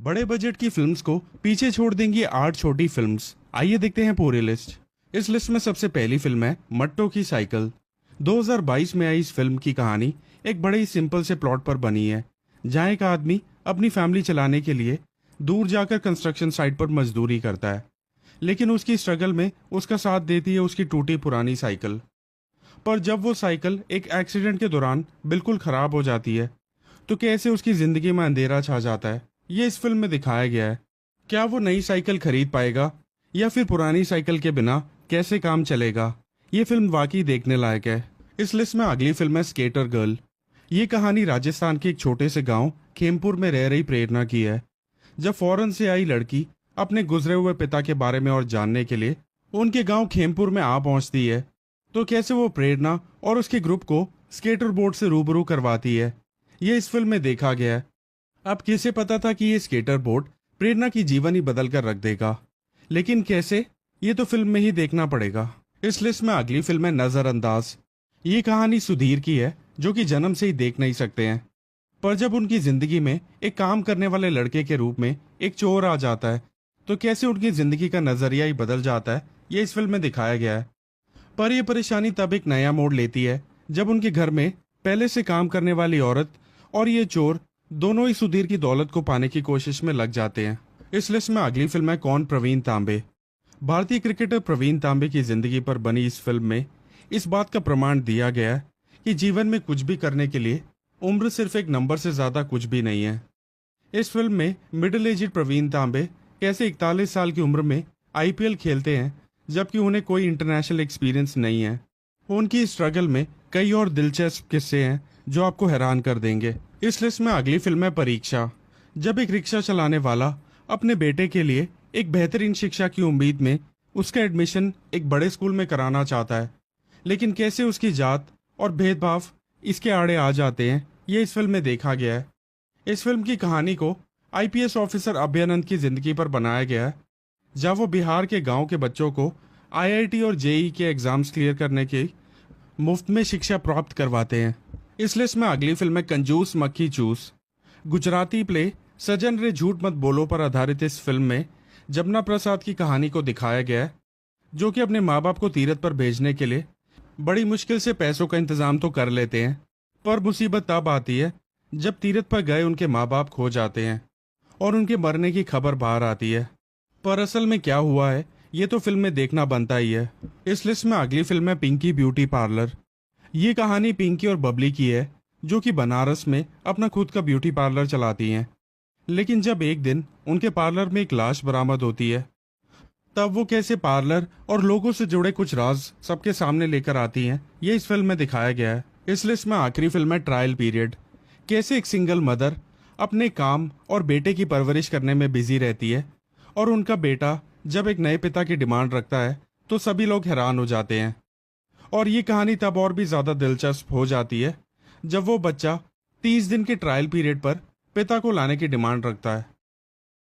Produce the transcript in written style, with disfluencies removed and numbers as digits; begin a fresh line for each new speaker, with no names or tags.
बड़े बजट की फिल्म्स को पीछे छोड़ देंगी 8 छोटी फिल्म्स। आइए देखते हैं पूरी लिस्ट। इस लिस्ट में सबसे पहली फिल्म है मट्टो की साइकिल। 2022 में आई इस फिल्म की कहानी एक बड़े ही सिंपल से प्लॉट पर बनी है, जहां एक आदमी अपनी फैमिली चलाने के लिए दूर जाकर कंस्ट्रक्शन साइट पर मजदूरी करता है, लेकिन उसकी स्ट्रगल में उसका साथ देती है उसकी टूटी पुरानी साइकिल। पर जब वो साइकिल एक एक्सीडेंट के दौरान बिल्कुल खराब हो जाती है, तो कैसे उसकी जिंदगी में अंधेरा छा जाता है, ये इस फिल्म में दिखाया गया है। क्या वो नई साइकिल खरीद पाएगा या फिर पुरानी साइकिल के बिना कैसे काम चलेगा? ये फिल्म वाकई देखने लायक है। इस लिस्ट में अगली फिल्म है स्केटर गर्ल। ये कहानी राजस्थान के एक छोटे से गांव खेमपुर में रह रही प्रेरणा की है। जब फॉरेन से आई लड़की अपने गुजरे हुए पिता के बारे में और जानने के लिए उनके गांव खेमपुर में आ पहुंचती है, तो कैसे वो प्रेरणा और उसके ग्रुप को स्केटर बोर्ड से रूबरू करवाती है, ये इस फिल्म में देखा गया है। अब किसे पता था कि ये स्केटर बोर्ड प्रेरणा की जीवन ही बदल कर रख देगा, लेकिन कैसे, ये तो फिल्म में ही देखना पड़ेगा। इस लिस्ट में अगली फिल्म है नजरअंदाज। ये कहानी सुधीर की है, जो कि जन्म से ही देख नहीं सकते हैं, पर जब उनकी जिंदगी में एक काम करने वाले लड़के के रूप में एक चोर आ जाता है, तो कैसे उनकी जिंदगी का नजरिया ही बदल जाता है, ये इस फिल्म में दिखाया गया है। पर यह परेशानी तब एक नया मोड़ लेती है जब उनके घर में पहले से काम करने वाली औरत और ये चोर दोनों ही सुधीर की दौलत को पाने की कोशिश में लग जाते हैं। इस लिस्ट में अगली फिल्म है कौन प्रवीण तांबे। भारतीय क्रिकेटर प्रवीण तांबे की जिंदगी पर बनी इस फिल्म में इस बात का प्रमाण दिया गया है कि जीवन में कुछ भी करने के लिए उम्र सिर्फ एक नंबर से ज्यादा कुछ भी नहीं है। इस फिल्म में मिडिल एजेड प्रवीण तांबे कैसे 41 साल की उम्र में आईपीएल खेलते हैं, जबकि उन्हें कोई इंटरनेशनल एक्सपीरियंस नहीं है। उनकी स्ट्रगल में कई और दिलचस्प किस्से हैं जो आपको हैरान कर देंगे। इस लिस्ट में अगली फिल्म है परीक्षा। जब एक रिक्शा चलाने वाला अपने बेटे के लिए एक बेहतरीन शिक्षा की उम्मीद में उसका एडमिशन एक बड़े स्कूल में कराना चाहता है, लेकिन कैसे उसकी जात और भेदभाव इसके आड़े आ जाते हैं, ये इस फिल्म में देखा गया है। इस फिल्म की कहानी को आईपीएस ऑफिसर अभयानंद की जिंदगी पर बनाया गया है, जहाँ वो बिहार के गांव के बच्चों को आईआईटी और जेईई के एग्जाम्स क्लियर करने की मुफ्त में शिक्षा प्राप्त करवाते हैं। इस लिस्ट में अगली फिल्म है कंजूस मक्खी चूस। गुजराती प्ले सजन रे झूठ मत बोलो पर आधारित इस फिल्म में जमुना प्रसाद की कहानी को दिखाया गया है, जो कि अपने माँ बाप को तीरथ पर भेजने के लिए बड़ी मुश्किल से पैसों का इंतजाम तो कर लेते हैं, पर मुसीबत तब आती है जब तीरथ पर गए उनके माँ बाप खो जाते हैं और उनके मरने की खबर बाहर आती है। पर असल में क्या हुआ है, ये तो फिल्म में देखना बनता ही है। इस लिस्ट में अगली फिल्म है पिंकी ब्यूटी पार्लर। ये कहानी पिंकी और बबली की है, जो कि बनारस में अपना खुद का ब्यूटी पार्लर चलाती हैं। लेकिन जब एक दिन उनके पार्लर में एक लाश बरामद होती है, तब वो कैसे पार्लर और लोगों से जुड़े कुछ राज सबके सामने लेकर आती हैं, ये इस फिल्म में दिखाया गया है। इस लिस्ट में आखिरी फिल्म है ट्रायल पीरियड। कैसे एक सिंगल मदर अपने काम और बेटे की परवरिश करने में बिजी रहती है, और उनका बेटा जब एक नए पिता की डिमांड रखता है तो सभी लोग हैरान हो जाते हैं। और ये कहानी तब और भी ज्यादा दिलचस्प हो जाती है जब वो बच्चा 30 दिन के ट्रायल पीरियड पर पिता को लाने की डिमांड रखता है।